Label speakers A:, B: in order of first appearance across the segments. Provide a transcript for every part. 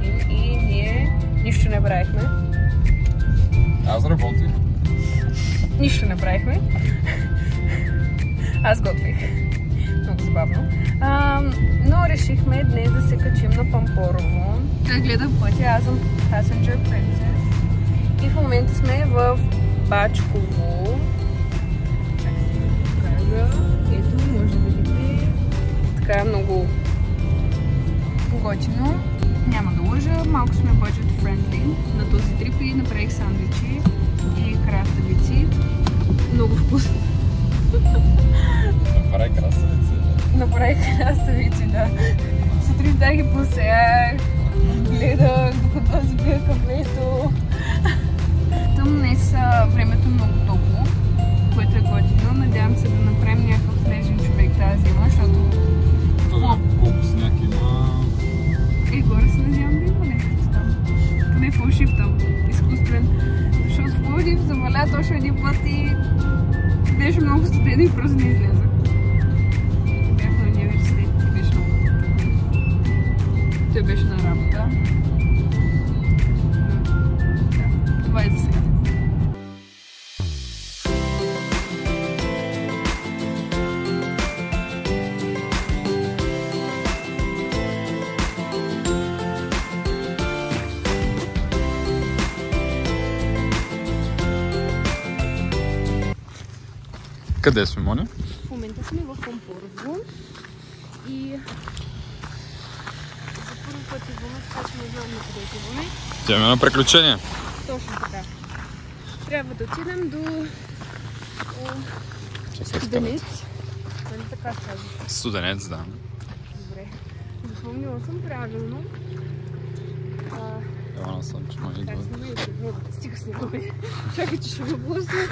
A: работим и ние нищо не правихме.
B: Аз работих.
A: Нищо не правихме. Аз готвих. Много забавно. Но решихме днес да се качим на Пампорово. Да гледам пътя, аз съм Passenger Princess. И в момента сме в Бачково. Ето, може да видите. Така много готино. Няма да лъжа, малко сме budget friendly на този трип и направих сандвичи и краставици. Много вкусно.
B: Направи краставици.
A: Направих краставици, да. Сутринта ги посеях, гледах, докато забия кафето. Там днес времето много топло, което е готино. Надявам се да направим някакъв снежен човек тази зима, защото...
B: Колко сняг има?
A: Горе се надявам да има нещо там. Поне фалшив там, изкуствен. Защото в Пловдив заваля точно един път и беше много студено и просто не излезах. Бях на университет и беше много. Той беше на работа. Това е за сега.
B: Къде сме, Моня?
A: В момента сме в Пампорово и за първи път идваме, така че не знам на къде идваме.
B: Тя на приключение.
A: Точно така. Трябва да отидем до Студенец. Нали така казваш?
B: Студенец, да.
A: Добре. Запомнила съм правилно.
B: Ела съм, че ма идва.
A: Стига снимаме. Чакай, че ще ме блъсна.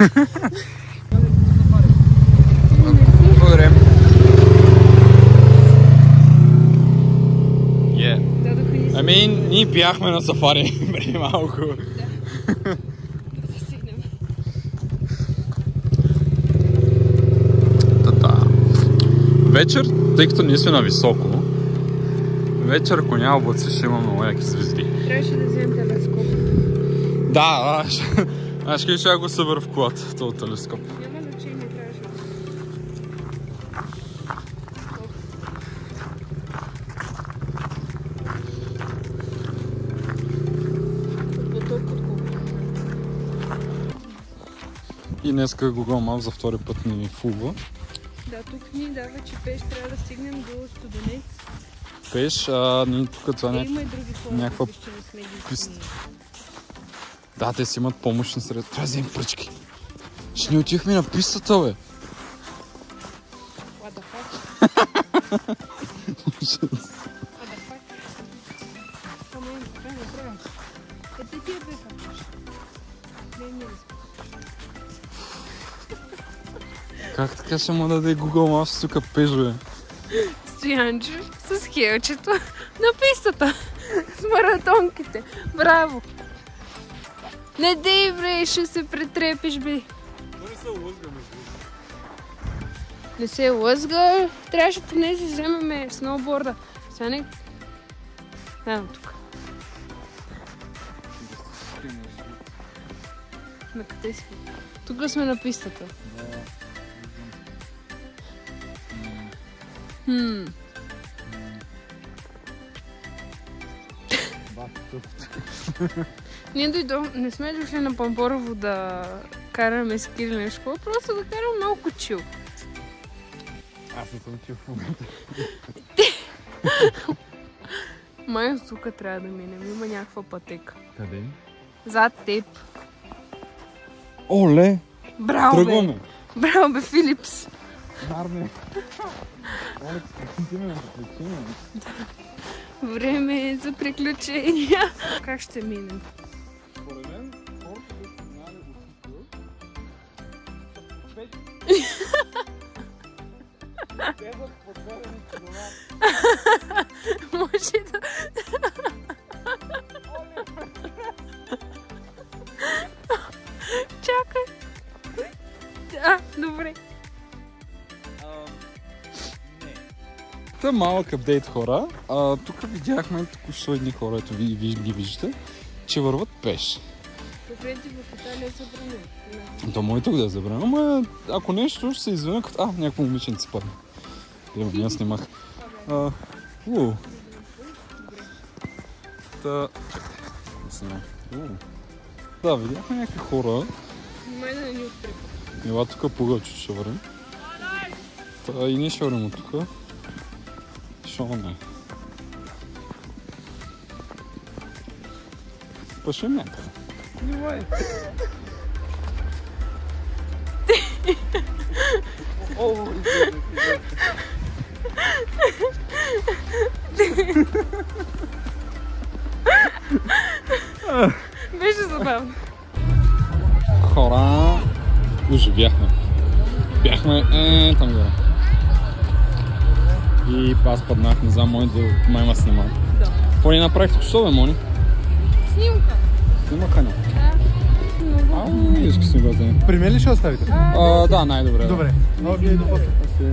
B: Благодаря. Ами, ние бяхме на сафари преди малко.
A: Да стигнем.
B: Вечер, тъй като ние сме на високо, вечер, ако няма облаци, ще има много яки звезди.
A: Трябваше да вземем телескоп.
B: Да, аз ще го събера в колата, този телескоп.
A: Няма значение, трябваше.
B: И днеска Google Maps за втори път ни фулва.
A: Да, тук ни дава, че пеш трябва да стигнем до Студенец.
B: Пеш, ние тук това
A: има и други
B: някаква
A: писта.
B: Да, те си имат помощни средства. Трябва да вземем пръчки. Ще ни отихме на пистата, бе.
A: What the fuck? What the fuck? Ама им, трябва. Ето ти я беха. Не искам.
B: Как така ще му даде Google Maps тук пеш, бе?
A: Стоянчо с хелчето на пистата. С маратонките. Браво! Не дей, бре, ще се претрепиш, бе.
B: Не се лъзга,
A: Не се лъзга. Трябваше поне да вземем сноуборда. Сега не... Ето тук. На къде си? Тук сме на пистата. Ние дойдохме, не сме дошли на Пампорово да караме ски или нещо, просто да караме малко чил.
B: Аз не съм чил в момента.
A: Май от тук трябва да минем, има някаква пътека.
B: Къде?
A: Зад теб.
B: Оле!
A: Браво,
B: тръгваме!
A: Бе! Браво, бе, Филипс!
B: Нарне! Оле, приключение на приключение.
A: Време е за приключения. Как ще минем?
B: Според мен, хората да са знали от тук, следват подведени километри.
A: Може да... Чакай. Да, добре.
B: Не. Та малък апдейт, хора. Тук видяхме току-що едни хора, ето ги виждате, че върват пеш.
A: По принцип в Италия е забранено.
B: То може и тук да е забранено, ама ако нещо ще се извиня като... някакво момиченце падна. Я снимах. Да, видяхме някакви хора.
A: Май да не ни оттрепа.
B: Ела тук пугачо ще вървим. И ние ще вървим от тук. Шо не? Пъшем някъде.
C: Снимай!
A: Беше забавно.
B: Хора, оживяхме. Бяхме там горе. И аз паднах, не знам, май ма снима.
A: Да.
B: Какво ни направихте? Що бе, Мони?
A: Снимка.
B: Снимаха ни.
A: Да.
B: Виж, си го вземе.
C: При мен ли ще оставите?
B: Да, най-добре.
C: Добре. Окей, до после.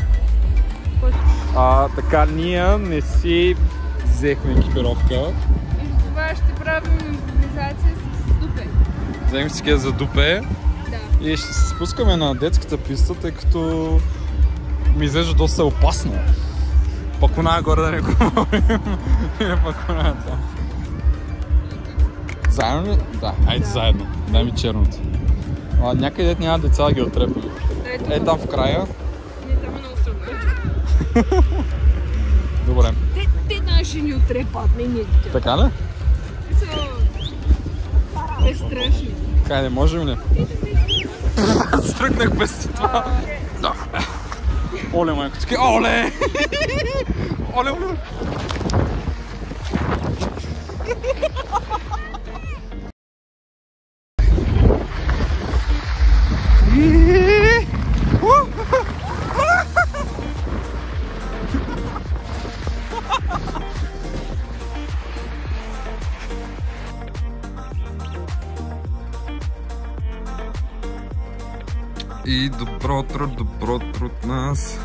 B: Така, ние не си взехме екипировка.
A: И това ще правим импровизация с дупе.
B: Вземем си за дупе.
A: Да.
B: И ще се спускаме на детската писта, тъй като ми изглежда доста опасно. Пък она горе да не говорим. Пък она там. Заедно ли? Да, айде заедно. Дай ми черното. Някъде дет няма деца да ги отрепим. Там в края.
A: Не, там е много стръмно.
B: Добре.
A: Те наши ни отрепат, не ние дитя.
B: Така ли?
A: Е страшно.
B: Хайде, можем ли? Стръгнах без това. Да. Оле, майко, така. Оле! Оле, оле! И добро утро от нас.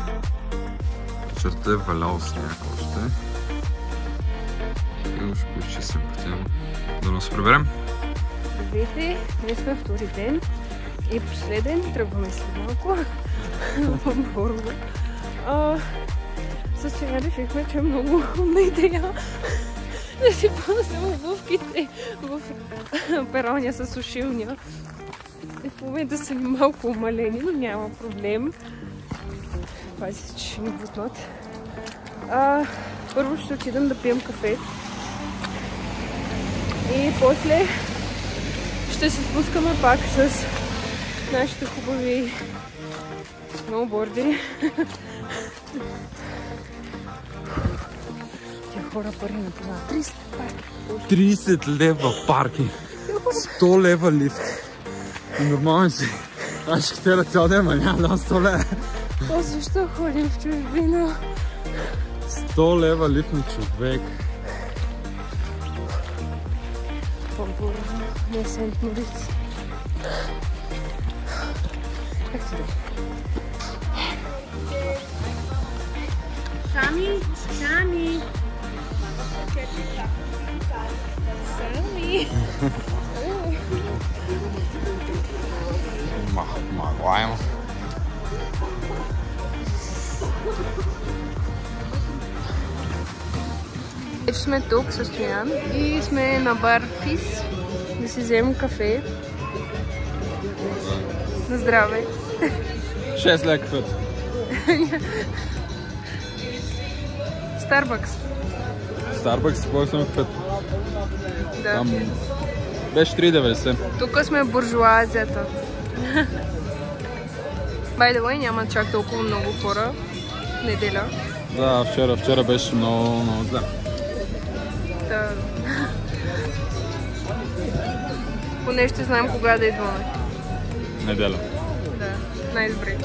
B: Вечерта е валял сняг още. И ще почистим пътя. Да нас приберем.
A: Здравейте, днес сме втори ден и последен. Тръгваме след малко в Борово. С сега решихме, че е много умна идея да си пуснем обувките в пероня с сушилня. И в момента са ни малко умалени, но няма проблем. Пази се, че ще ни бутнат. Първо ще отидем да пием кафе. И после ще се спускаме пак с нашите хубави сноубордери. Тя хора пари не познават. 30 парки.
B: 30 лева парки. 100 лева лифт. И нормално си. Аз ще хотела цял ден, ма няма да 100 лева.
A: Защо ходим в чужбина?
B: 100 лева лифт на човек.
A: По-бързо, не Сент Мориц. Как ти да? Сами! Сами!
B: Магуаем.
A: Вече сме тук с Стоян и сме на бар Фис да си вземем кафе. На здраве!
B: 6 лева кафето.
A: Старбъкс.
B: Старбъкс, кой съм кафето?
A: Да.
B: Там беше 3,90.
A: Тук сме буржуазията. By the way, няма чак толкова много хора. Неделя.
B: Да, вчера беше много зле.
A: Да. Поне ще знаем кога да идваме.
B: Неделя.
A: Да, най-добре.